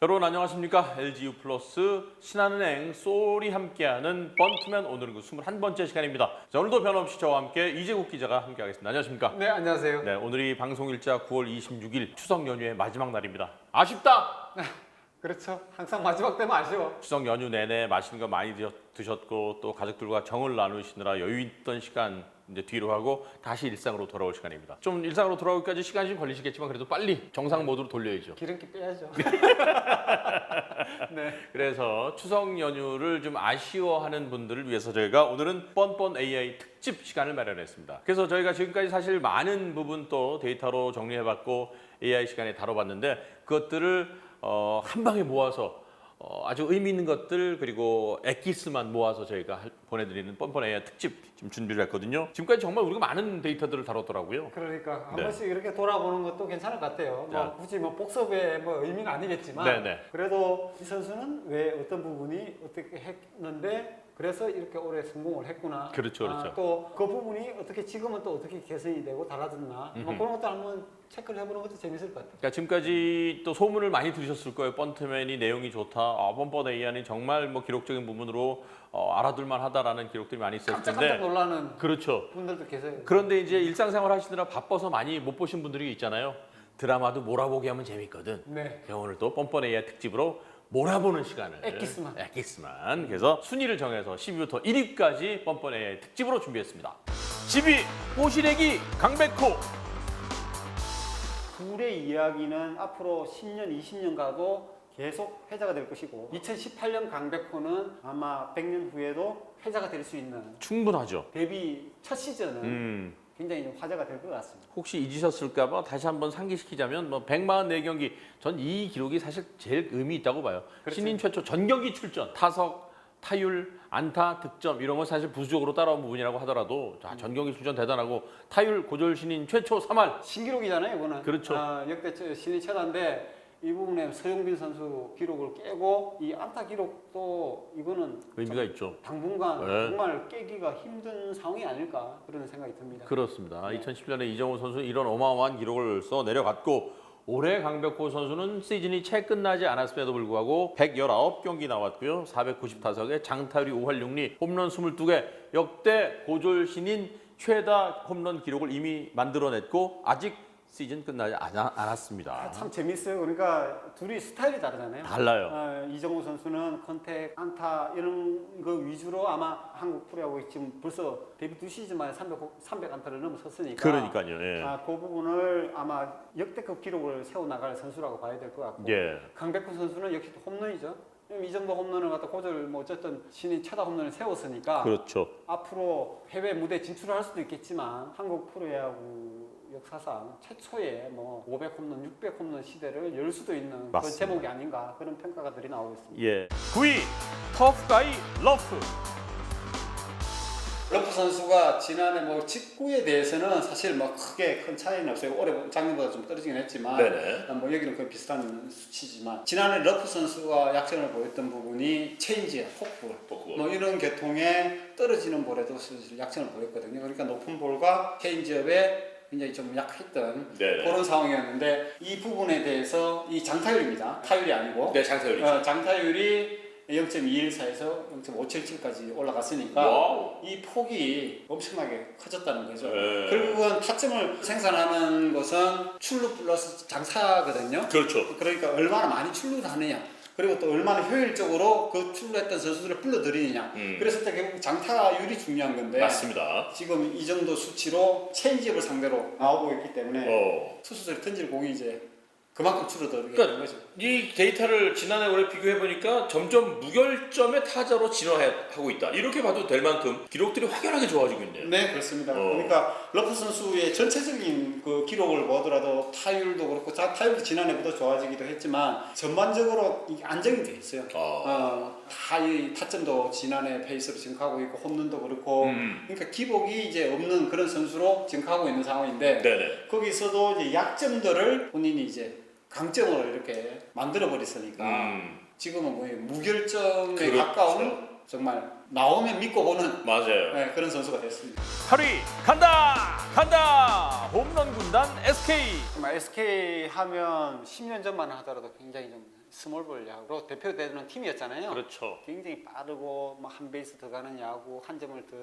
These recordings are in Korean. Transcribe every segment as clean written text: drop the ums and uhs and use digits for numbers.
여러분 안녕하십니까? LGU 플러스 신한은행 쏘리 함께하는 번트맨 오늘은 그 21번째 시간입니다. 자, 오늘도 변함없이 저와 함께 이재국 기자가 함께하겠습니다. 안녕하십니까? 네, 안녕하세요. 네, 오늘이 방송일자 9월 26일 추석 연휴의 마지막 날입니다. 아쉽다! 그렇죠. 항상 마지막 때면 아쉬워. 추석 연휴 내내 맛있는 거 많이 드셨고 또 가족들과 정을 나누시느라 여유 있던 시간 이제 뒤로 하고 다시 일상으로 돌아올 시간입니다. 좀 일상으로 돌아오기까지 시간이 좀 걸리시겠지만 그래도 빨리 정상 모드로 돌려야죠. 기름기 빼야죠. 네. 그래서 추석 연휴를 좀 아쉬워하는 분들을 위해서 저희가 오늘은 뻔뻔 AI 특집 시간을 마련했습니다. 그래서 저희가 지금까지 사실 많은 부분 또 데이터로 정리해봤고 AI 시간에 다뤄봤는데 그것들을 한 방에 모아서 아주 의미 있는 것들 그리고 엑기스만 모아서 저희가 보내드리는 뻔뻔 AI 특집 지금 준비를 했거든요. 지금까지 정말 우리가 많은 데이터들을 다뤘더라고요. 그러니까 한 네. 번씩 이렇게 돌아보는 것도 괜찮을 것 같아요. 야. 뭐 굳이 뭐 복습의 뭐 의미는 아니겠지만 네네. 그래도 이 선수는 왜 어떤 부분이 어떻게 했는데 그래서 이렇게 오래 성공을 했구나. 그렇죠, 그렇죠. 또 그 부분이 어떻게 지금은 또 어떻게 개선이 되고 달라졌나. 뭐 그런 것도 한번 체크를 해보는 것도 재밌을 것 같아요. 그러니까 지금까지 또 소문을 많이 들으셨을 거예요. 뻔트맨이 내용이 좋다. 뻔뻔 AI는 정말 뭐 기록적인 부분으로 알아둘만 하다라는 기록들이 많이 있었을 깜짝깜짝 텐데. 놀라는 그렇죠. 분들도 계세요. 그런데 이제 일상생활 하시느라 바빠서 많이 못 보신 분들이 있잖아요. 드라마도 몰아보기 하면 재밌거든. 네. 그래서 오늘 또 뻔뻔 AI 특집으로 몰아보는 시간을. 엑기스만. 엑기스만. 그래서 순위를 정해서 10위부터 1위까지 뻔뻔 AI 특집으로 준비했습니다. 10위 뽀시래기 강백호. 둘의 이야기는 앞으로 10년, 20년 가도 계속 회자가 될 것이고 2018년 강백호는 아마 100년 후에도 회자가 될 수 있는 충분하죠. 데뷔 첫 시즌은 굉장히 좀 화제가 될 것 같습니다. 혹시 잊으셨을까봐 다시 한번 상기시키자면 뭐 144경기 전 이 기록이 사실 제일 의미 있다고 봐요. 그렇죠. 신인 최초 전경기 출전, 타석, 타율, 안타, 득점 이런 건 사실 부수적으로 따라온 부분이라고 하더라도 자, 전경기 출전 대단하고 타율 고졸 신인 최초 3할 신기록이잖아요, 이거는. 그렇죠. 역대 신인 최다인데 이 부분에 서용빈 선수 기록을 깨고 이 안타 기록도 이거는 의미가 있죠. 당분간 네. 정말 깨기가 힘든 상황이 아닐까 그런 생각이 듭니다. 그렇습니다. 네. 2010년에 이정우 선수는 이런 어마어마한 기록을 써 내려갔고 올해 강백호 선수는 시즌이 채 끝나지 않았음에도 불구하고 119경기 나왔고요. 490타석에 장타율이 5할 6리, 홈런 22개, 역대 고졸 신인 최다 홈런 기록을 이미 만들어냈고 아직 시즌 끝나지 않았습니다. 참 재밌어요. 그러니까 둘이 스타일이 다르잖아요. 달라요. 이정우 선수는 컨택, 안타 이런 거 위주로 아마 한국 프로야구 지금 벌써 데뷔 2시즌 만에 300 안타를 넘어섰으니까. 그러니까요. 예. 그 부분을 아마 역대급 기록을 세워나갈 선수라고 봐야 될 것 같고. 예. 강백호 선수는 역시 또 홈런이죠. 이 정도 홈런을 갖다 고졸 뭐 어쨌든 신인 최다 홈런을 세웠으니까 그렇죠. 앞으로 해외 무대 진출을 할 수도 있겠지만 한국 프로야구 역사상 최초의 뭐 500홈런, 600홈런 시대를 열 수도 있는 그런 맞습니다. 제목이 아닌가 그런 평가가들이 나오고 있습니다. 예. 9위 터프가이 러프. 러프 선수가 지난해 뭐 직구에 대해서는 사실 뭐 크게 큰 차이는 없어요. 올해 작년보다 좀 떨어지긴 했지만 네네. 뭐 여기는 거의 비슷한 수치지만 지난해 러프 선수가 약점을 보였던 부분이 체인지, 폭볼 뭐 이런 계통에 떨어지는 볼에도 사실 약점을 보였거든요. 그러니까 높은 볼과 체인지업에 굉장히 좀 약했던 네네. 그런 상황이었는데 이 부분에 대해서 이 장타율입니다. 타율이 아니고 네, 장타율이죠. 장타율이 0.214에서 0.577까지 올라갔으니까 와우. 이 폭이 엄청나게 커졌다는 거죠. 네. 결국은 타점을 생산하는 것은 출루 플러스 장타거든요. 그렇죠. 그러니까 얼마나 많이 출루를 하느냐. 그리고 또 얼마나 효율적으로 그 출루했던 선수들을 불러들이느냐. 그랬을 때 결국 장타율이 중요한 건데 맞습니다. 지금 이 정도 수치로 체인지업을 상대로 나오고 있기 때문에 투수들이 던질 공이 이제 그만큼 줄어들게 되는 거죠. 이 데이터를 지난해 올해 비교해 보니까 점점 무결점의 타자로 진화하고 있다. 이렇게 봐도 될 만큼 기록들이 확연하게 좋아지고 있네요. 네, 그렇습니다. 그러니까 러프 선수의 전체적인 그 기록을 보더라도 타율도 그렇고 타율도 지난해보다 좋아지기도 했지만 전반적으로 이게 안정이 돼 있어요. 이 타점도 지난해 페이스로 지금 가고 있고 홈런도 그렇고 그러니까 기복이 이제 없는 그런 선수로 지금 가고 있는 상황인데 네네. 거기서도 이제 약점들을 본인이 이제 강점으로 이렇게 만들어 버렸으니까 지금은 거의 무결점에 그렇죠. 가까운 정말 나오면 믿고 보는 맞아요. 그런 선수가 됐습니다. 8위 간다 홈런 군단 SK. 정말 SK 하면 10년 전만 하더라도 굉장히 좀 스몰볼 야구로 대표되는 팀이었잖아요. 그렇죠. 굉장히 빠르고 뭐 한 베이스 더 가는 야구, 한 점을 더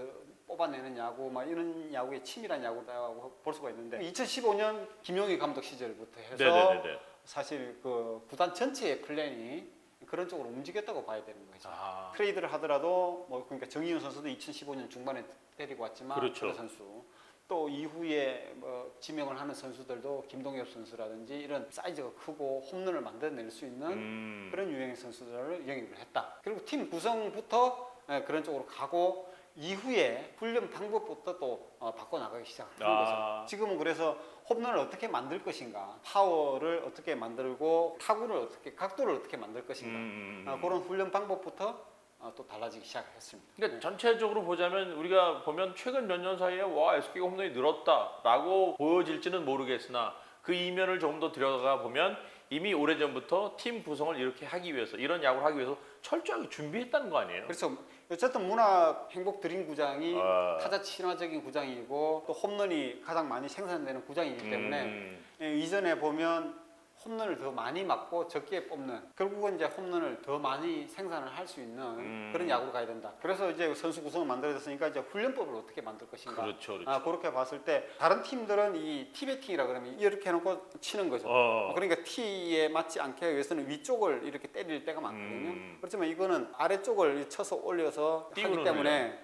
뽑아내는 야구, 막 이런 야구의 치밀한 야구다고 볼 수가 있는데 2015년 김용희 감독 시절부터 해서 네네네. 사실 그 구단 전체의 플랜이 그런 쪽으로 움직였다고 봐야 되는 거죠. 아, 트레이드를 하더라도 뭐 그러니까 정희윤 선수도 2015년 중반에 데리고 왔지만 그렇죠. 그 선수 또 이후에 뭐 지명을 하는 선수들도 김동엽 선수라든지 이런 사이즈가 크고 홈런을 만들어낼 수 있는 그런 유형의 선수들을 영입을 했다. 그리고 팀 구성부터 그런 쪽으로 가고 이후에 훈련 방법부터 또 바꿔나가기 시작한 거죠. 지금은 그래서 홈런을 어떻게 만들 것인가, 파워를 어떻게 만들고 타구를 어떻게, 각도를 어떻게 만들 것인가 그런 훈련 방법부터 또 달라지기 시작했습니다. 그러니까 전체적으로 보자면 우리가 보면 최근 몇 년 사이에 와 SK가 홈런이 늘었다라고 보여질지는 모르겠으나 그 이면을 조금 더 들여가 보면 이미 오래전부터 팀 구성을 이렇게 하기 위해서 이런 야구를 하기 위해서 철저하게 준비했다는 거 아니에요? 그렇죠. 어쨌든 문학 행복 드림 구장이 타자 친화적인 구장이고 또 홈런이 가장 많이 생산되는 구장이기 때문에 이전에 보면 홈런을 더 많이 맞고 적게 뽑는 결국은 이제 홈런을 더 많이 생산을 할 수 있는 그런 야구로 가야 된다. 그래서 이제 선수 구성을 만들어졌으니까 이제 훈련법을 어떻게 만들 것인가. 그렇죠, 그렇죠. 그렇게 봤을 때 다른 팀들은 이 티베팅이라 그러면 이렇게 해놓고 치는 거죠. 그러니까 티에 맞지 않게 위해서는 위쪽을 이렇게 때릴 때가 많거든요. 그렇지만 이거는 아래쪽을 쳐서 올려서 하기 때문에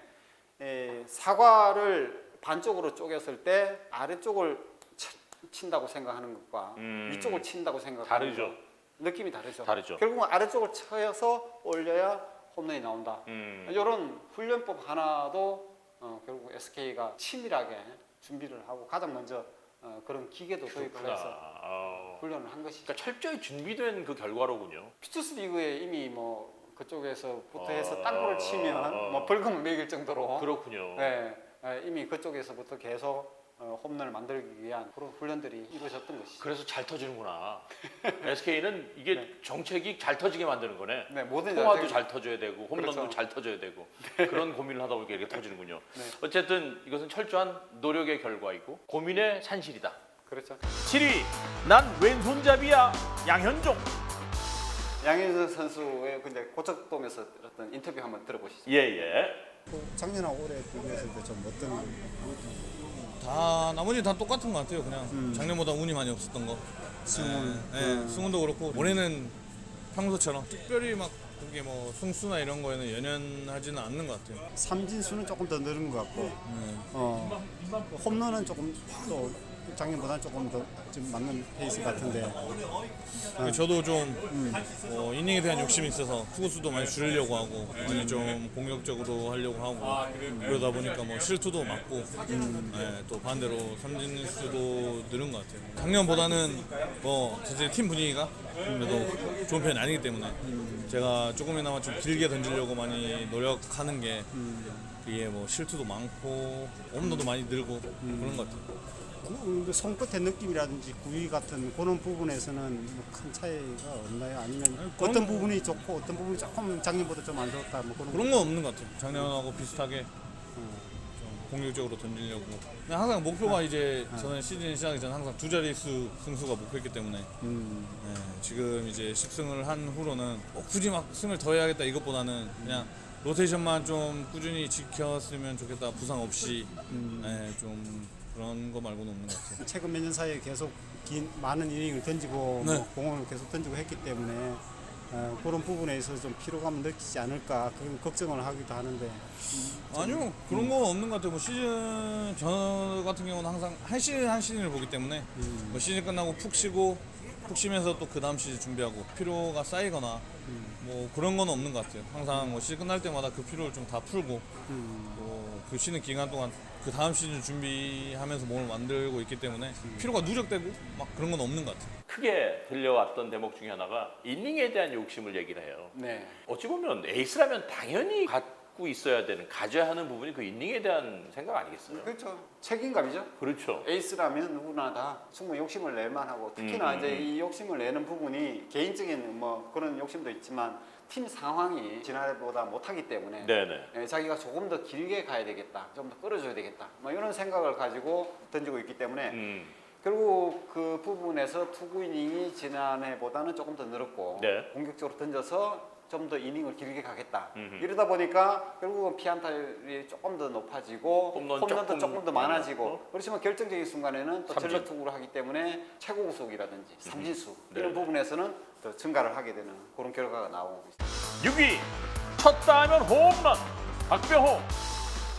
사과를 반쪽으로 쪼갰을 때 아래쪽을 친다고 생각하는 것과 위쪽을 친다고 생각하는 다르죠. 것, 느낌이 다르죠. 다르죠. 결국은 아래쪽을 쳐서 올려야 홈런이 나온다. 이런 훈련법 하나도 결국 SK가 치밀하게 준비를 하고 가장 먼저 그런 기계도 도입을 해서 훈련을 한 것이죠. 그러니까 철저히 준비된 그 결과로군요. 피처스 리그에 이미 뭐 그쪽에서부터 해서 땅볼을 치면 뭐 벌금을 매길 정도로 그렇군요. 이미 그쪽에서부터 계속 홈런을 만들기 위한 그런 훈련들이 이루어졌던 것이죠. 그래서 잘 터지는구나. SK는 이게 정책이 잘 터지게 만드는 거네. 네, 모든 통화도 잘 터져야 되고 홈런도 그렇죠. 잘 터져야 되고 그런 고민을 하다 보니까 이렇게 터지는군요. 어쨌든 이것은 철저한 노력의 결과이고 고민의 산실이다. 그렇죠. 7위 난 왼손잡이야 양현종. 양현종 선수의 근데 고척돔에서 어떤 인터뷰 한번 들어보시죠. 예예. 작년하고 올해 비교했을 때 좀 어떤 다 나머지 다 똑같은 것 같아요. 그냥 작년보다 운이 많이 없었던 거. 승운도 그렇고 올해는 평소처럼 특별히 막 그게 뭐 승수나 이런 거에는 연연하지는 않는 것 같아요. 삼진 수는 조금 더 늘은 것 같고 홈런은 조금 또 작년보다는 조금 더 좀 맞는 페이스 같은데 저도 좀 이닝에 대한 욕심이 있어서 투구수도 많이 줄이려고 하고 많이 좀 공격적으로 하려고 하고 그러다 보니까 뭐 실투도 맞고 또 반대로 삼진 수도 늘은 것 같아요. 작년보다는 뭐 사실 팀 분위기가 그래도 좋은 편이 아니기 때문에 제가 조금이나마 좀 길게 던지려고 많이 노력하는 게 그게 뭐 실투도 많고 홈런도 많이 늘고 그런 것 같아요. 손끝의 느낌이라든지 구위 같은 그런 부분에서는 뭐큰 차이가 없나요? 아니면 그런 어떤 부분이 좋고 어떤 부분이 조금 작년보다 좀 안 좋다 뭐 그런 건 없는 것 같아요. 작년하고 비슷하게 좀 공격적으로 던지려고. 그냥 항상 목표가 이제 저는 시즌 시작하기 전 항상 두 자릿수 승수가 목표였기 때문에 지금 이제 10승을 한 후로는 굳이 막 승을 더 해야겠다 이것보다는 그냥 로테이션만 좀 꾸준히 지켰으면 좋겠다. 부상 없이 좀 그런 거 말고는 없는 것 같아요. 최근 몇 년 사이에 계속 많은 이닝을 던지고 네. 뭐 공을 계속 던지고 했기 때문에 그런 부분에 있어서 좀 피로감을 느끼지 않을까 그런 걱정을 하기도 하는데 아니요 그런 건 없는 것 같아요. 뭐 시즌 저 같은 경우는 항상 한 시즌 한 시즌을 보기 때문에 뭐 시즌 끝나고 푹 쉬면서 또 그 다음 시즌 준비하고 피로가 쌓이거나 뭐 그런 건 없는 것 같아요. 항상 뭐 시즌 끝날 때마다 그 피로를 좀 다 풀고 그 쉬는 기간 동안 그 다음 시즌 준비하면서 몸을 만들고 있기 때문에 피로가 누적되고 막 그런 건 없는 것 같아요. 크게 들려왔던 대목 중에 하나가 이닝에 대한 욕심을 얘기를 해요. 네. 어찌 보면 에이스라면 당연히 갖고 있어야 되는, 가져야 하는 부분이 그 이닝에 대한 생각 아니겠어요? 그렇죠. 책임감이죠. 그렇죠. 에이스라면 누구나 다 충분히 욕심을 낼 만하고 특히나 이제 이 욕심을 내는 부분이 개인적인 뭐 그런 욕심도 있지만 팀 상황이 지난해보다 못하기 때문에 네네. 자기가 조금 더 길게 가야 되겠다, 좀 더 끌어줘야 되겠다, 뭐 이런 생각을 가지고 던지고 있기 때문에 결국 그 부분에서 투구 이닝이 지난해보다는 조금 더 늘었고 네. 공격적으로 던져서 좀 더 이닝을 길게 가겠다. 음흠. 이러다 보니까 결국은 피안타율이 조금 더 높아지고 홈런도 홈런도 조금 더 많아지고 많았고. 그렇지만 결정적인 순간에는 또 삼진. 전력 투구를 하기 때문에 최고 구속이라든지 삼진수 네. 이런 부분에서는 더 증가를 하게 되는 그런 결과가 나오고 있습니다. 6위 쳤다 하면 홈런 박병호.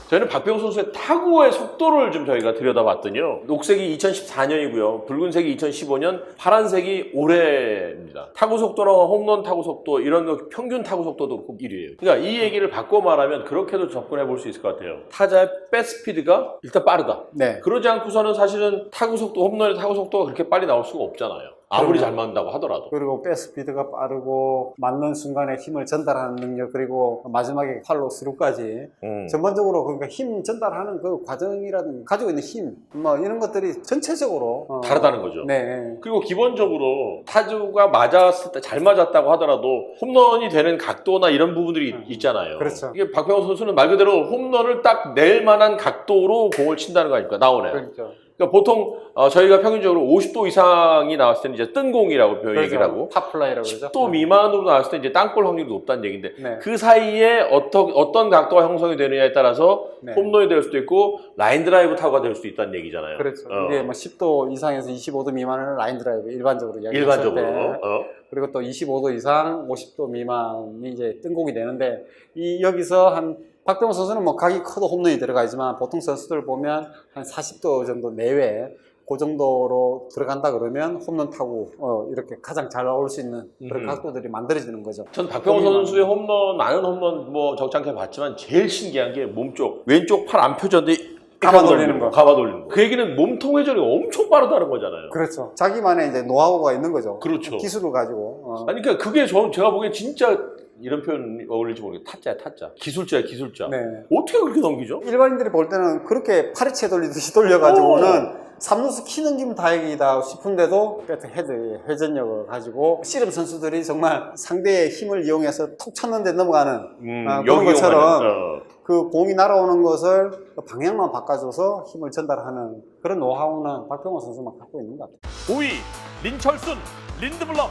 저희는 박병호 선수의 타구의 속도를 좀 저희가 들여다봤더니요. 녹색이 2014년이고요. 붉은색이 2015년, 파란색이 올해입니다. 타구 속도나 홈런 타구 속도 이런 거 평균 타구 속도도 그렇고 1위예요. 그러니까 이 얘기를 바꿔 말하면 그렇게도 접근해 볼 수 있을 것 같아요. 타자의 백스피드가 일단 빠르다. 네. 그러지 않고서는 사실은 타구 속도, 홈런의 타구 속도가 그렇게 빨리 나올 수가 없잖아요. 아무리 그럼요. 잘 맞는다고 하더라도. 그리고 백스피드가 빠르고 맞는 순간에 힘을 전달하는 능력 그리고 마지막에 팔로 스루까지 전반적으로 그러니까 힘 전달하는 그 과정이라든 가지고 있는 힘 뭐 이런 것들이 전체적으로 다르다는 거죠. 네. 그리고 기본적으로 타주가 맞았을 때 잘 맞았다고 하더라도 홈런이 되는 각도나 이런 부분들이 있잖아요. 그렇죠. 이게 박병호 선수는 말 그대로 홈런을 딱 낼 만한 각도로 공을 친다는 거 아닙니까? 나오네요. 그렇죠. 그러니까 보통 저희가 평균적으로 50도 이상이 나왔을 때는 이제 뜬 공이라고 얘기를 하고 탑플라이라고 그러죠. 10도 미만으로 나왔을 때 이제 땅볼 확률이 높다는 얘기인데 네. 그 사이에 어떤 각도가 형성이 되느냐에 따라서 네. 홈런이 될 수도 있고 라인 드라이브 타구가 될 수도 있다는 얘기잖아요. 그렇죠. 어. 이게 뭐 10도 이상에서 25도 미만은 라인 드라이브 일반적으로 이야기했을 일반적으로. 때 어. 그리고 또 25도 이상 50도 미만이 이제 뜬공이 되는데 이 여기서 한 박병호 선수는 뭐 각이 커도 홈런이 들어가지만 보통 선수들 보면 한 40도 정도 내외 그 정도로 들어간다 그러면 홈런 타고 이렇게 가장 잘 나올 수 있는 그런 각도들이 만들어지는 거죠. 전 박병호 선수의 홈런, 많은 홈런 뭐 적잖게 봤지만 제일 신기한 게 몸쪽, 왼쪽 팔 안 펴졌는데 감아 돌리는 거. 감아 돌리는 거. 그 얘기는 몸통 회전이 엄청 빠르다는 거잖아요. 그렇죠. 자기만의 이제 노하우가 있는 거죠. 그렇죠. 기술을 가지고. 아니 그러니까 그게 제가 보기엔 진짜 이런 표현 어울릴지 모르겠어요. 타짜야 타짜. 기술자야 기술자. 네. 어떻게 그렇게 넘기죠? 일반인들이 볼 때는 그렇게 파리채 돌리듯이 돌려가지고는 삼루수 키 넘기면 다행이다 싶은데도 헤드 회전력을 가지고 씨름 선수들이 정말 상대의 힘을 이용해서 톡 쳤는데 넘어가는 그런 것처럼 그 공이 날아오는 것을 방향만 바꿔줘서 힘을 전달하는 그런 노하우는 박병호 선수만 갖고 있는 것 같아요. 5위 린철순 린드블럼.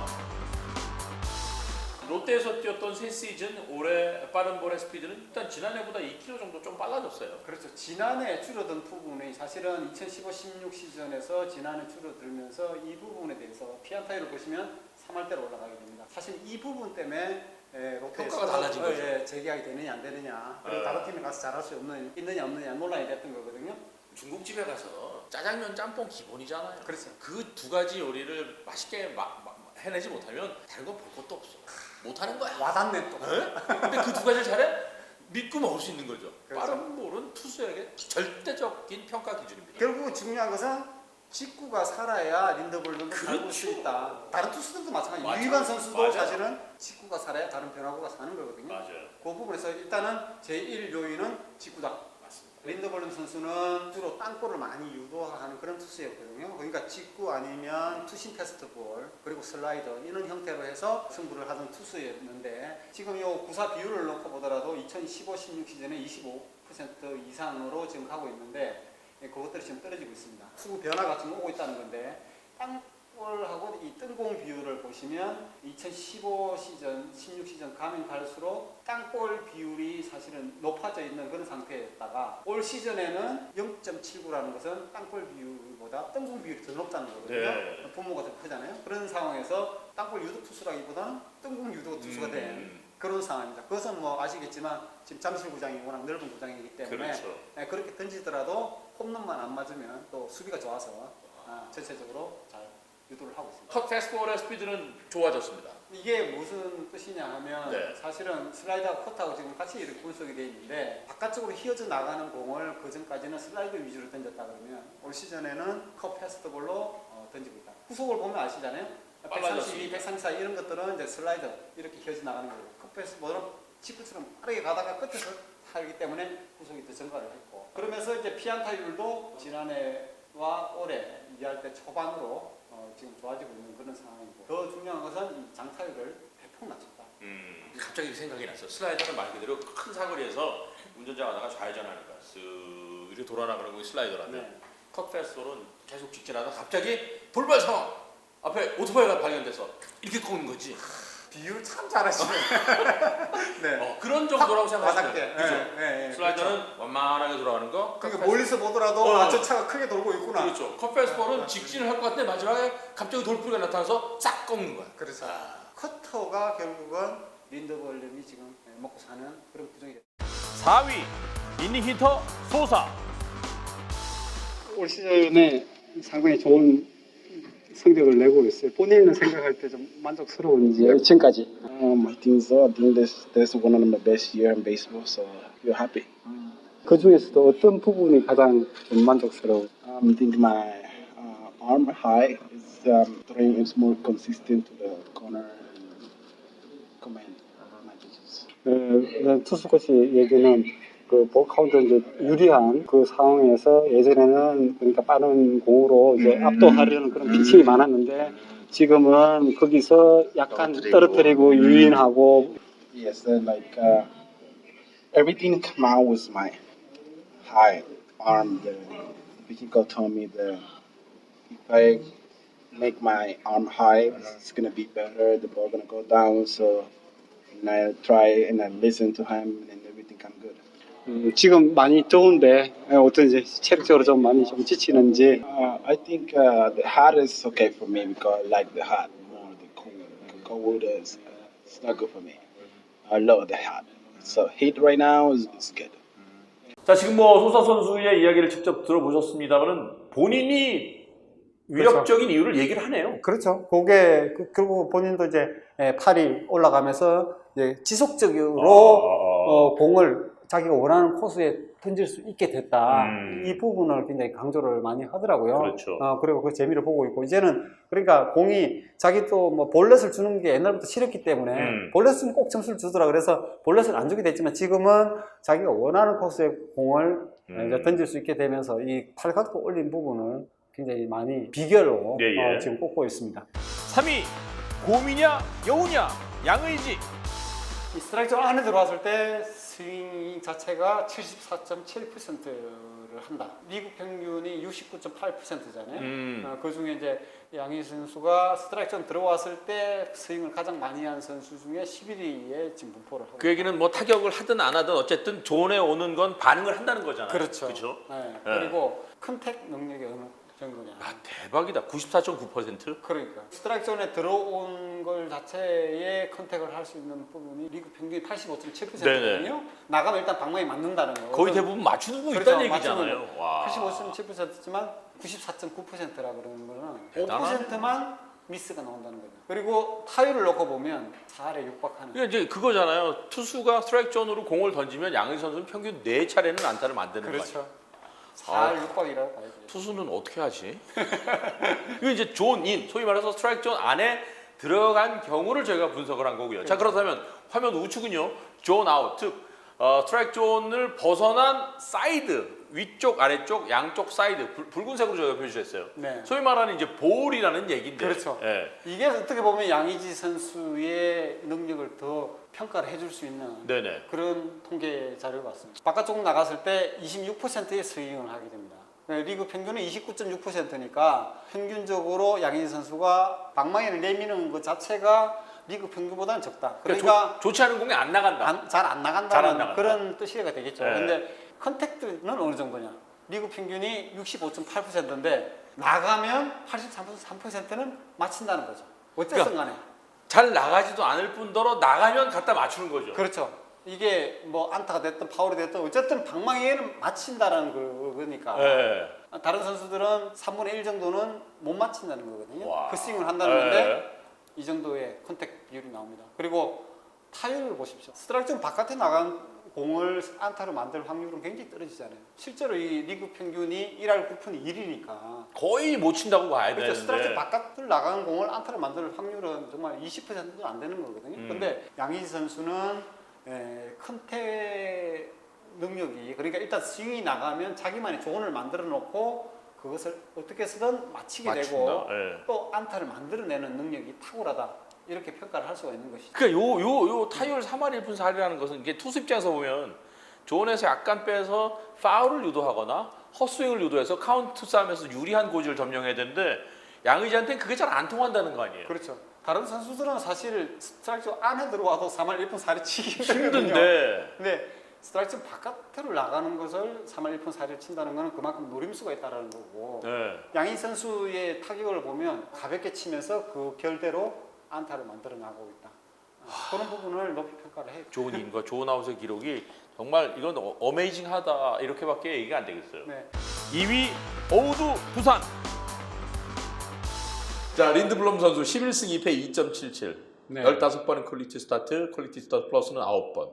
롯데에서 뛰었던 새 시즌 올해 빠른 볼의 스피드는 일단 지난해보다 2km 정도 좀 빨라졌어요. 그렇죠. 지난해 줄어든 부분이 사실은 2015-16 시즌에서 지난해 줄어들면서 이 부분에 대해서 피안타율을 보시면 3할대로 올라가게 됩니다. 사실 이 부분 때문에 롯데에서 평가가 달라진 거죠. 재계약이 되느냐 안 되느냐 그리고 다른 팀에 가서 잘할 수 있느냐 없느냐 논란이 됐던 거거든요. 중국집에 가서 짜장면 짬뽕 기본이잖아요. 그렇죠. 그 두 가지 요리를 맛있게 해내지 못하면 다른 건 볼 것도 없어. 못하는 거야. 와닿네 또. 근데 그 두 가지를 잘해? 믿고 먹을 수 있는 거죠. 그렇죠. 빠른 볼은 투수에게 절대적인 평가 기준입니다. 결국 중요한 것은 직구가 살아야 린더볼도 그렇죠. 잘 볼 수 있다. 다른 투수들도 마찬가지예요. 맞아. 유희관 선수도 맞아. 사실은 직구가 살아야 다른 변화구가 사는 거거든요. 맞아요. 그 부분에서 일단은 제1 요인은 직구다. 맞습니다. 린더볼름 선수는 주로 땅볼을 많이 유도하는 그런 투수였거든요. 그러니까 직구 아니면 투심 패스트볼 그리고 슬라이더 이런 형태로 해서 승부를 하던 투수였는데 지금 요 구사 비율을 놓고 보더라도 2015-16 시즌에 25% 이상으로 지금 가고 있는데 그것들이 지금 떨어지고 있습니다. 투구 변화가 지금 오고 있다는 건데 땅볼하고 이 뜬공 비율을 보시면 2015 시즌, 16 시즌 가면 갈수록 땅볼 비율이 사실은 높아져 있는 그런 상태였다가 올 시즌에는 0.79라는 것은 땅볼 비율보다 뜬공 비율이 더 높다는 거거든요. 네. 분모가 더 크잖아요. 그런 상황에서 땅볼 유도 투수라기보다는 뜬공 유도 투수가 된 그런 상황입니다. 그것은 뭐 아시겠지만 지금 잠실구장이 워낙 넓은 구장이기 때문에 그렇죠. 그렇게 던지더라도 홈런만 안 맞으면 또 수비가 좋아서 전체적으로 잘 유도를 하고 있습니다. 컷 패스트볼의 스피드는 좋아졌습니다. 이게 무슨 뜻이냐 하면 네. 사실은 슬라이드하고 컷하고 지금 같이 이렇게 분석이 되어 있는데 바깥쪽으로 휘어져 나가는 공을 그 전까지는 슬라이드 위주로 던졌다 그러면 올 시즌에는 컷 패스트볼로 던지고 있다. 후속을 보면 아시잖아요. 132, 134 이런 것들은 이제 슬라이드 이렇게 휘어져 나가는 거고 컷 패스트볼은 직구처럼 빠르게 가다가 끝에서 살기 때문에 후속이 더 증가를 했고 그러면서 이제 피안타율도 지난해와 올해 2할 때 초반으로 지금 좋아지고 있는 그런 상황이고 더 중요한 것은 이 장타율을 대폭 낮췄다. 갑자기 생각이 났어. 슬라이더는 말 그대로 큰 사거리에서 운전자 가다가 좌회전하니까 쓱 이렇게 돌아나가는 거 슬라이더라면 네. 컷 패스볼은 계속 직진하다 갑자기 돌발 상황 앞에 오토바이가 발견돼서 이렇게 꺾는 거지. 비율 참 잘하시네. 네. 그런 정도라고 생각하시면 돼요. 바닥에. 그죠? 네, 슬라이더는 완만하게 돌아가는 거. 그러니까 멀리서 보더라도 저 차가 크게 돌고 있구나. 그렇죠. 컷 패스볼은 직진을 할 것 같은데 마지막에 갑자기 돌뿌리가 나타나서 싹 꺾는 거야. 그래서 커터가 결국은 린더벌름이 지금 먹고 사는 그런 구종이 됐다. 4위 이닝 히터 소사. 올 시즌에 상당히 좋은 성적을 내고 있어요. 본인은 생각할 때 좀 만족스러운지 지금까지. I think so. I think this one of the best year in baseball, so you're happy. 그 중에서도 어떤 부분이 가장 좀 만족스러워? I think my arm high is throwing is more consistent to the corner and command my pitches. 투수 코치 얘기는 그 볼 카운트 이제 유리한 그 상황에서 예전에는 그러니까 빠른 공으로 이제 압도하려는 그런 피칭이 많았는데 지금은 거기서 약간 떨어뜨리고 유인하고. Yes, like everything come out with my high arm. The pitching coach told me that if I make my arm high, it's gonna be better. The ball gonna go down. So and I try and I listen to him, and everything come good. 지금 많이 좋은데 어떤지 체력적으로 좀 많이 좀 지치는지. I think the hot is okay for me because I like the hot more. The cold, cold is it's not good for me. I love the hot. So heat right now is good. 자, 지금 뭐 소사 선수의 이야기를 직접 들어보셨습니다만은 본인이 위력적인 이유를 얘기를 하네요. 그렇죠. 그게 결국 본인도 이제 팔이 올라가면서 이제 지속적으로 공을 자기가 원하는 코스에 던질 수 있게 됐다. 이 부분을 굉장히 강조를 많이 하더라고요. 그렇죠. 그리고 그 재미를 보고 있고 이제는 그러니까 공이 자기 또 뭐 볼넷을 주는 게 옛날부터 싫었기 때문에 볼넷은 꼭 점수를 주더라. 그래서 볼넷을 안 주게 됐지만 지금은 자기가 원하는 코스에 공을 이제 던질 수 있게 되면서 이 팔 갖고 올린 부분을 굉장히 많이 비결로 예. 지금 꼽고 있습니다. 3위 곰이냐 여우냐 양의지. 이 스트라이크 존 안에 들어왔을 때 스윙 자체가 74.7%를 한다. 미국 평균이 69.8%잖아요. 그 중에 이제 양희 선수가 스트라이크 존 들어왔을 때 스윙을 가장 많이 한 선수 중에 11위에 지금 분포를 하고. 그 얘기는 뭐 타격을 하든 안 하든 어쨌든 존에 오는 건 반응을 한다는 거잖아요. 그렇죠. 그렇죠? 네. 그리고 컨택 능력이 어느 정도냐. 아, 대박이다. 94.9%? 그러니까 스트라이크 존에 들어온 걸 자체에 컨택을 할 수 있는 부분이 리그 평균이 85.7%거든요. 나가면 일단 방망이 맞는다는 거. 거의 대부분 맞추고 그렇죠. 있다는 얘기잖아요. 와. 85.7%지만 94.9%라 그러는 거는 대단하네. 5%만 미스가 나온다는 거죠. 그리고 타율을 놓고 보면 4할에 육박하는. 그러니까 이제 그거잖아요. 투수가 스트라이크 존으로 공을 던지면 양의지 선수는 평균 4차례는 안타를 만드는 거예요. 그렇죠. 4할 육박이라고 봐야죠. 투수는 어떻게 하지? 이거 이제 존인, 소위 말해서 스트라이크 존 안에 들어간 경우를 저희가 분석을 한 거고요. 자, 그렇다면 화면 우측은요. 존 아웃, 즉 스트라이크 존을 벗어난 사이드, 위쪽, 아래쪽, 양쪽 사이드 붉은색으로 저희가 표시했어요. 네. 소위 말하는 이제 볼이라는 얘기인데. 그렇죠. 예. 이게 어떻게 보면 양의지 선수의 능력을 더 평가를 해줄 수 있는 네네. 그런 통계 자료를 봤습니다. 바깥쪽 나갔을 때 26%의 스윙을 하게 됩니다. 리그 평균은 29.6%니까 평균적으로 양의지 선수가 방망이를 내미는 것 자체가 리그 평균보다는 적다. 그러니까 좋지 않은 공이 안 나간다. 잘 안 나간다는 잘안 나간다. 그런 뜻이가 되겠죠. 네. 근데 컨택트는 어느 정도냐? 리그 평균이 65.8%인데 나가면 83%는 맞춘다는 거죠. 어쨌든 간에. 잘 나가지도 않을 뿐더러 나가면 갖다 맞추는 거죠. 그렇죠. 이게 뭐 안타가 됐든 파울이 됐든 어쨌든 방망이에는 맞힌다라는 거니까. 예. 다른 선수들은 3분의 1 정도는 못 맞힌다는 거거든요. 와. 그 스윙을 한다는 예. 건데 이 정도의 컨택 비율이 나옵니다. 그리고 타율을 보십시오. 스트라이크 존 바깥에 나간 공을 안타로 만들 확률은 굉장히 떨어지잖아요. 실제로 이 리그 평균이 1할 9푼이 1이니까. 거의 못 친다고 봐야 그렇죠. 되는데. 스트라이크 바깥을 나가는 공을 안타로 만들 확률은 정말 20%도 안 되는 거거든요. 근데 양의지 선수는 컨택 능력이 그러니까 일단 스윙이 나가면 자기만의 조언을 만들어 놓고 그것을 어떻게 해서든 맞히게 맞춘다. 되고 예. 또 안타를 만들어내는 능력이 탁월하다. 이렇게 평가를 할 수가 있는 것이죠. 그러니까 요 타율 3할 1푼 4리라는 것은 이게 투수 입장에서 보면 존에서 약간 빼서 파울을 유도하거나 헛스윙을 유도해서 카운트 싸움에서 유리한 고지를 점령해야 되는데 양의지한테는 그게 잘 안 통한다는 거 아니에요. 그렇죠. 다른 선수들은 사실 스트라이크 안에 들어와도 3할 1푼 4리 치기 힘들거든요. 힘든데 근데 스트라이크 바깥으로 나가는 것을 3할 1푼 4리를 친다는 것은 그만큼 노림수가 있다는 거고 네. 양희 선수의 타격을 보면 가볍게 치면서 그 결대로 안타를 만들어 나가고 있다. 그런 부분을 높이 평가를 해요. 좋은 인과 좋은 아웃의 기록이 정말 이건 어메이징하다 이렇게밖에 얘기가 안 되겠어요. 네. 2위 오두 두산. 자 린드블럼 선수 11승 2패 2.77. 네. 15번은 퀄리티 스타트 플러스는 9번.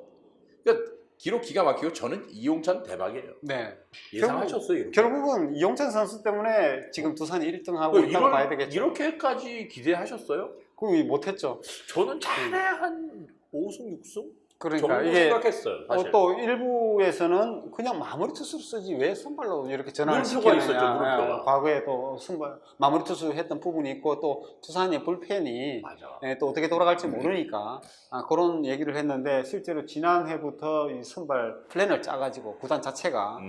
그러니까 기록 기가 막히고 저는 이용찬 대박이에요. 네. 예상하셨어요? 결국은 이용찬 선수 때문에 지금 두산이 1등하고 있다고 봐야 되겠죠. 이렇게까지 기대하셨어요? 그럼 못했죠. 저는 차라리 한 5승 6승 그러니까 정도 이게 생각했어요. 사실. 또 일부에서는 그냥 마무리 투수를 쓰지 왜 선발로 이렇게 전환을 물음표가 시키느냐. 있었죠, 물음표가. 과거에 또 선발 마무리 투수 했던 부분이 있고 또 두산의 불펜이 맞아. 또 어떻게 돌아갈지 모르니까 그런 얘기를 했는데 실제로 지난해부터 이 선발 플랜을 짜가지고 구단 자체가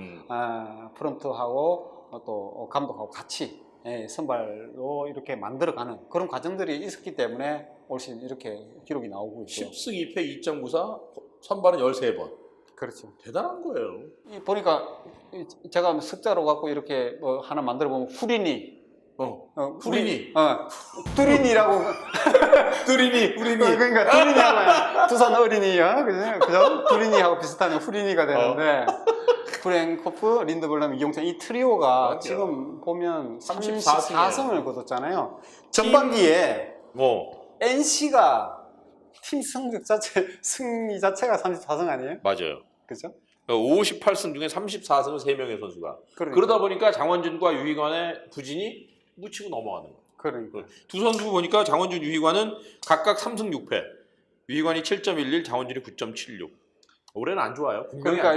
프런트하고 또 감독하고 같이 선발로 이렇게 만들어가는 그런 과정들이 있었기 때문에 올 시즌 이렇게 기록이 나오고 있죠. 10승 2패 2.94 선발은 13번. 그렇죠. 대단한 거예요. 보니까 제가 습자로 갖고 이렇게 뭐 하나 만들어 보면 후리니, 후리니. 뚜리니라고 뚜리니, 그러니까 뚜리니하고 두산 어린이야, 그죠? 뚜리니하고 비슷한 후리니가 되는데 프랭코프, 린드블럼, 이용찬 이 트리오가 맞아요. 지금 보면 34승 34승을 거뒀잖아요. 전반기에 NC가 팀 승리 자체가 34승 아니에요? 맞아요. 그죠? 58승 중에 34승을 3명의 선수가. 그러니까. 그러다 보니까 장원준과 유희관의 부진이 묻히고 넘어가는 거예요. 그러니까. 두 선수 보니까 장원준, 유희관은 각각 3승 6패. 유희관이 7.11, 장원준이 9.76. 올해는 안 좋아요. 그러니까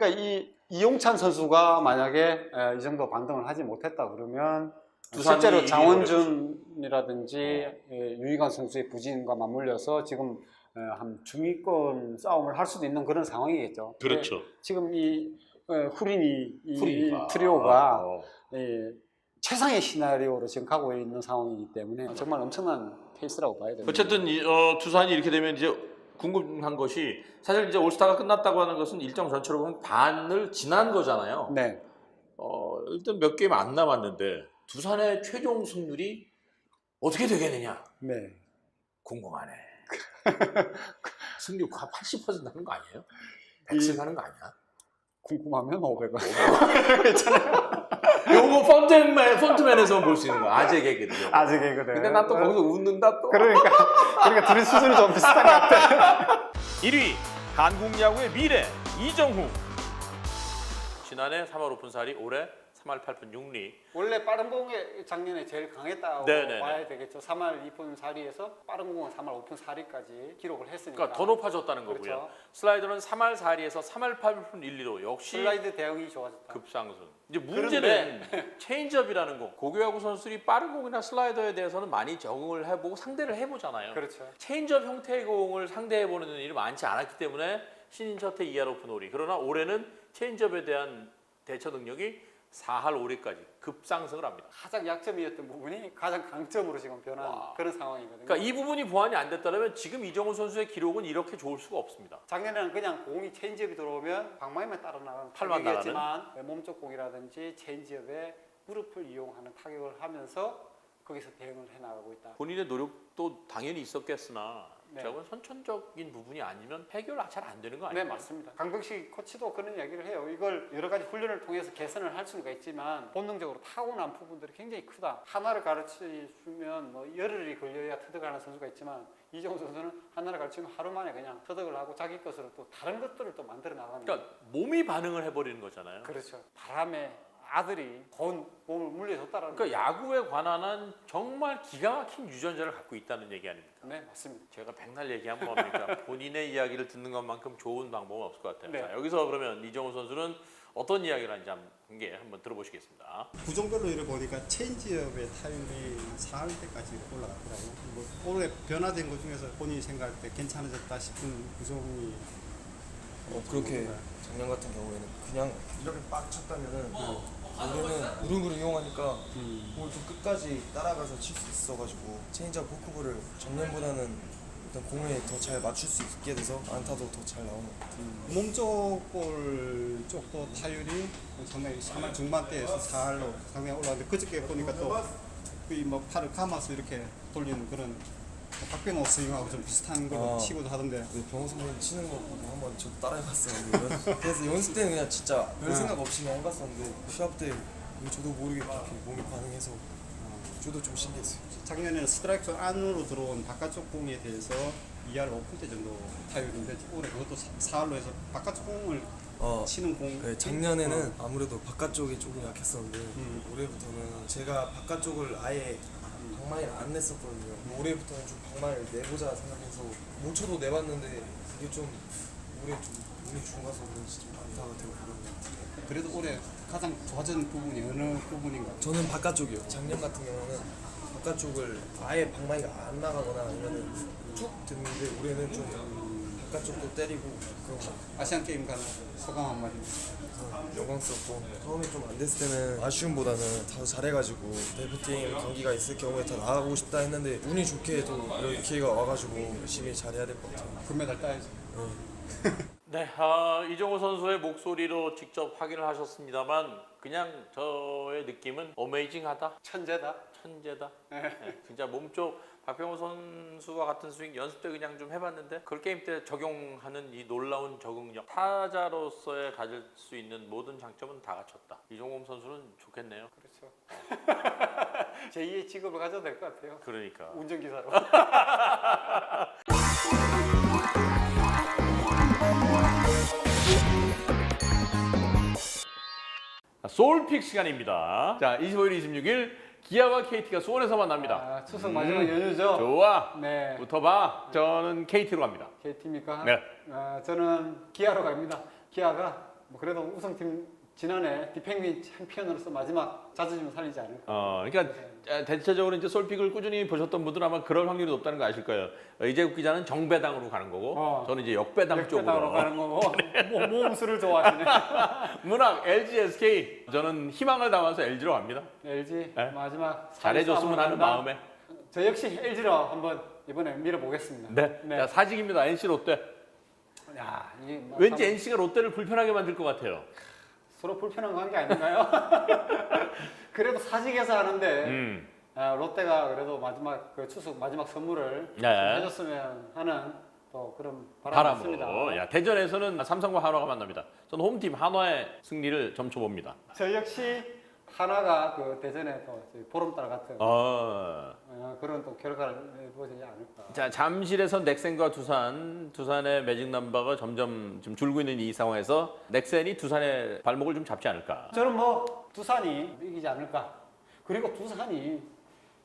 이 이용찬 선수가 만약에 이 정도 반등을 하지 못했다 그러면 두산이 실제로 1위를 장원준이라든지 유희관 선수의 부진과 맞물려서 지금 한 중위권 싸움을 할 수도 있는 그런 상황이겠죠. 그렇죠. 지금 이 후리니 이 후리니가. 트리오가 최상의 시나리오로 지금 가고 있는 상황이기 때문에 정말 엄청난 페이스라고 봐야 됩니다. 어쨌든 두산이 이렇게 되면 이제 궁금한 것이 사실 이제 올스타가 끝났다고 하는 것은 일정 전체로 보면 반을 지난 거잖아요. 네. 일단 몇 게임 안 남았는데 두산의 최종 승률이 어떻게 되겠느냐 네. 궁금하네. 승률 80% 하는 거 아니에요? 100승 하는 거 아니야? 궁금하면 500원. 요거 펀트맨에서 볼 수 있는 거 아재 개그죠. 아재 개그들. 근데 난 또 거기서 웃는다 또. 그러니까 둘이 수준이 좀 비슷한 것 같아. 1위 한국 야구의 미래 이정후. 지난해 3할 5푼 4리, 올해 3할 8푼 6리. 원래 빠른 공에 작년에 제일 강했다고 네네네. 봐야 되겠죠. 3할 2푼 4리에서 빠른 공은 3할 5푼 4리까지 기록을 했으니까. 그러니까 더 높아졌다는 거고요. 그렇죠. 슬라이더는 3할 4리에서 3할 8푼 1리로 역시 슬라이드 대응이 좋아졌다. 급상승. 이제 문제는 체인지업이라는 거. 고교야구 선수들이 빠른 공이나 슬라이더에 대해서는 많이 적응을 해보고 상대를 해보잖아요. 그렇죠. 체인지업 형태의 공을 상대해보는 일이 많지 않았기 때문에 신인 첫해 2할 오픈 5리. 그러나 올해는 체인지업에 대한 대처 능력이 4할 5리까지 급상승을 합니다. 가장 약점이었던 부분이 가장 강점으로 지금 변한 그런 상황이거든요. 그러니까 이 부분이 보완이 안 됐다면 지금 이정후 선수의 기록은 이렇게 좋을 수가 없습니다. 작년에는 그냥 공이 체인지업이 들어오면 방망이만 따라 나가는 팔만 타격이었지만 몸쪽 공이라든지 체인지업에 무릎을 이용하는 타격을 하면서 거기서 대응을 해나가고 있다. 본인의 노력도 당연히 있었겠으나 네. 저건 선천적인 부분이 아니면 해결 잘 안 되는 거 아니에요? 네, 맞습니다. 강병식 코치도 그런 이야기를 해요. 이걸 여러 가지 훈련을 통해서 개선을 할 수가 있지만 본능적으로 타고난 부분들이 굉장히 크다. 하나를 가르치면 뭐 열흘이 걸려야 터득하는 선수가 있지만 이정후 선수는 하나를 가르치면 하루 만에 그냥 터득을 하고 자기 것으로 또 다른 것들을 또 만들어 나가는 거예요. 그러니까 몸이 반응을 해버리는 거잖아요. 그렇죠. 바람에 아들이 건 몸을 물려줬다라는 그러니까 야구에 관한 정말 기가 막힌 유전자를 갖고 있다는 얘기 아닙니까? 네, 맞습니다. 제가 백날 얘기하면 뭡니까? 본인의 이야기를 듣는 것만큼 좋은 방법은 없을 것 같아요. 네. 자, 여기서 그러면 이정후 선수는 어떤 이야기를 하는지 한번 들어보시겠습니다. 구종별로 이렇게 보니까 체인지업의 타율이 4할 때까지 올라갔더라고요. 뭐 올해 변화된 것 중에서 본인이 생각할 때 괜찮아졌다 싶은 구종이 그렇게 작년 같은 경우에는 그냥 이렇게 빡 쳤다면은 올해는 무릎을 이용하니까 공을 좀 끝까지 따라가서 칠 수 있어가지고 체인지업 포크볼을 작년보다는 일단 공에 더 잘 맞출 수 있게 돼서 안타도 더 잘 나오는 것 같아요. 몸쪽 볼 쪽도 타율이 상당히 3할 중반대에서 4할로 상당히 올라왔는데 그저께 보니까 또 거의 뭐 팔을 감아서 이렇게 돌리는 그런 박병호 스윙하고 좀 비슷한 걸 치고도 하던데. 병호 선배님 치는 거 보고 한번 저도 따라해봤어요. 그래서 연습 때는 그냥 진짜 별 생각 없이 그냥 해봤었는데 시합 때 저도 모르게 그렇게 몸이 반응해서 저도 좀 신기했어요. 작년에는 스트라이크 존 안으로 들어온 바깥쪽 공에 대해서 2할 5푼대 정도 타율인데 올해 그것도 4할로 해서 바깥쪽 공을 치는 공. 네, 작년에는 아무래도 바깥쪽이 조금 약했었는데 올해부터는 제가 바깥쪽을 아예 방망이를 안 냈었거든요. 올해부터는 좀 방망이를 내보자 생각해서 못 쳐도 내봤는데 그게 좀 올해 좀 운이 좋아서 그런지 좀 안타가 되고 그런 것 같아요. 그래도 올해 가장 좋아진 부분이 어느 부분인가요? 저는 바깥쪽이요. 작년 같은 경우는 바깥쪽을 아예 방망이가 안 나가거나 아니면 쭉 됐는데 올해는 좀 바깥쪽도 때리고 그런 거 아시안 게임 가는 소감 한마디. 영광스럽고 처음에 좀 안 됐을 때는 아쉬움보다는 더 잘해가지고 대표팀 경기가 있을 경우에 더 나가고 싶다 했는데 운이 좋게도 이런 기회가 와가지고 열심히 잘해야 될 것 같아요. 금메달 따야죠. 네, 이정호 선수의 목소리로 직접 확인을 하셨습니다만 그냥 저의 느낌은 어메이징하다, 천재다. 천재다. 네, 진짜 몸쪽 박병호 선수와 같은 스윙 연습 때 그냥 좀 해봤는데 그 게임 때 적용하는 이 놀라운 적응력, 타자로서의 가질 수 있는 모든 장점은 다 갖췄다. 이종범 선수는 좋겠네요. 그렇죠. 제2의 직업을 가져도 될 것 같아요. 그러니까. 운전기사로. 소울픽 시간입니다. 자, 25일, 26일 기아와 KT가 수원에서 만납니다. 추석 마지막 연휴죠. 좋아. 네. 붙어봐. 저는 KT로 갑니다. KT입니까? 네. 저는 기아로 갑니다. 기아가 뭐 그래도 우승팀 지난해 디펜딩 챔피언으로서 마지막 자존심을 살리지 않을까. 그러니까 대체적으로 이제 솔픽을 꾸준히 보셨던 분들은 아마 그럴 확률이 높다는 거 아실 거예요. 이재국 기자는 정배당으로 가는 거고, 저는 이제 역배당 쪽으로 가는 거고. 모험수를 좋아하시네. 문학 LG SK. 저는 희망을 담아서 LG로 갑니다. LG 네. 마지막 잘해줬으면 하는 마음에. 저 역시 LG로 한번 이번에 밀어보겠습니다. 네. 자, 사직입니다. NC 롯데. 야, 이게 뭐 왠지 NC가 롯데를 불편하게 만들 것 같아요. 서로 불편한 관계 아닌가요? 그래도 사직에서 하는데 롯데가 그래도 마지막 그 추석 마지막 선물을 좀 해줬으면 하는 또 그런 바람이 있습니다. 바람으로. 야, 대전에서는 삼성과 한화가 만납니다. 저는 홈팀 한화의 승리를 점쳐봅니다. 저 역시 하나가 그 대전에 또 보름달 같은 그런 또 결과를 보지 않을까. 자, 잠실에서 넥센과 두산의 매직 넘버가 점점 좀 줄고 있는 이 상황에서 넥센이 두산의 발목을 좀 잡지 않을까. 저는 뭐 두산이 이기지 않을까. 그리고 두산이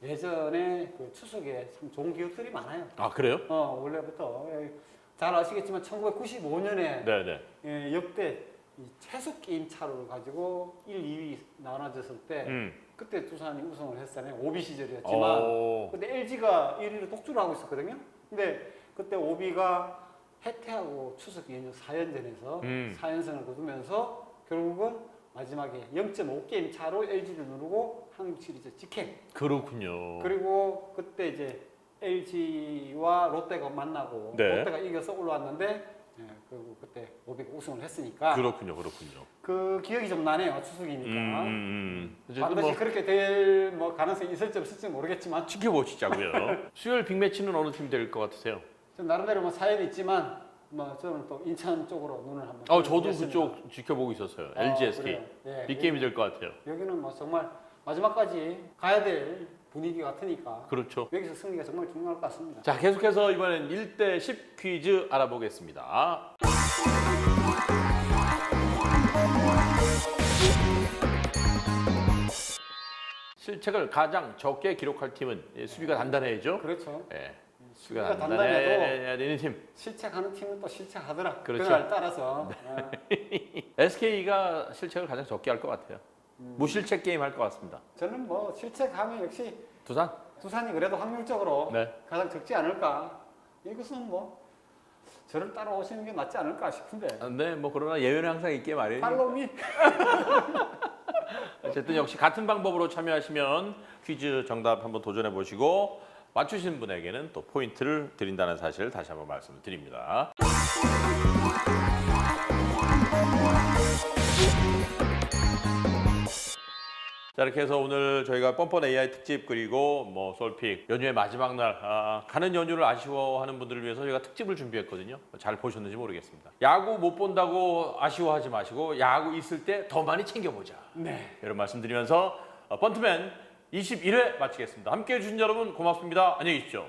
예전에 그 추석에 참 좋은 기억들이 많아요. 아, 그래요? 원래부터 잘 아시겠지만 1995년에 네네. 역대 이 최소 게임 차를 가지고 1, 2위 나눠졌을 때 그때 두산이 우승을 했잖아요. 오비 시절이었지만 근데 LG가 1위를 독주를 하고 있었거든요. 근데 그때 오비가 해태하고 추석 연휴 4연전에서 4연승을 거두면서 결국은 마지막에 0.5게임 차로 LG를 누르고 한국 시리즈 직행. 그렇군요. 그리고 그때 이제 LG와 롯데가 만나고 롯데가 이겨서 올라왔는데 그리고 그때 오비가 우승을 했으니까 그렇군요. 그 기억이 좀 나네요. 추석이니까 반드시 뭐 그렇게 될 뭐 가능성이 있을지 없을지 모르겠지만 지켜보시자고요. 수요일 빅매치는 어느 팀이 될 것 같으세요? 좀 나름대로 뭐 사연이 있지만 뭐 저는 또 인천 쪽으로 눈을 한번 저도 보겠습니다. 그쪽 지켜보고 있었어요. LG SK 빅게임이 될 것 같아요. 여기는 뭐 정말 마지막까지 가야 될 분위기 같으니까 그렇죠. 여기서 승리가 정말 중요할 것 같습니다. 자, 계속해서 이번엔 1대 10 퀴즈 알아보겠습니다. 실책을 가장 적게 기록할 팀은 수비가 단단해야죠. 그렇죠. 수비가 단단해도 단단해야 되는 팀. 실책하는 팀은 또 실책하더라. 그렇죠. 그날 따라서 SK가 실책을 가장 적게 할 것 같아요. 무실책 게임 할 것 같습니다. 저는 뭐 실책하면 역시 두산이 그래도 확률적으로 네. 가장 적지 않을까. 이것은 뭐 저를 따라오시는 게 낫지 않을까 싶은데. 네, 뭐 그러나 예외는 항상 있게 말이에요. 팔로미. 어쨌든 역시 같은 방법으로 참여하시면 퀴즈 정답 한번 도전해 보시고 맞추신 분에게는 또 포인트를 드린다는 사실을 다시 한번 말씀을 드립니다. 자, 이렇게 해서 오늘 저희가 뻔뻔 AI 특집 그리고 뭐 솔픽 연휴의 마지막 날 가는 연휴를 아쉬워하는 분들을 위해서 저희가 특집을 준비했거든요. 잘 보셨는지 모르겠습니다. 야구 못 본다고 아쉬워하지 마시고 야구 있을 때 더 많이 챙겨보자. 네. 이런 말씀드리면서 번트맨 21회 마치겠습니다. 함께해 주신 여러분 고맙습니다. 안녕히 계십시오.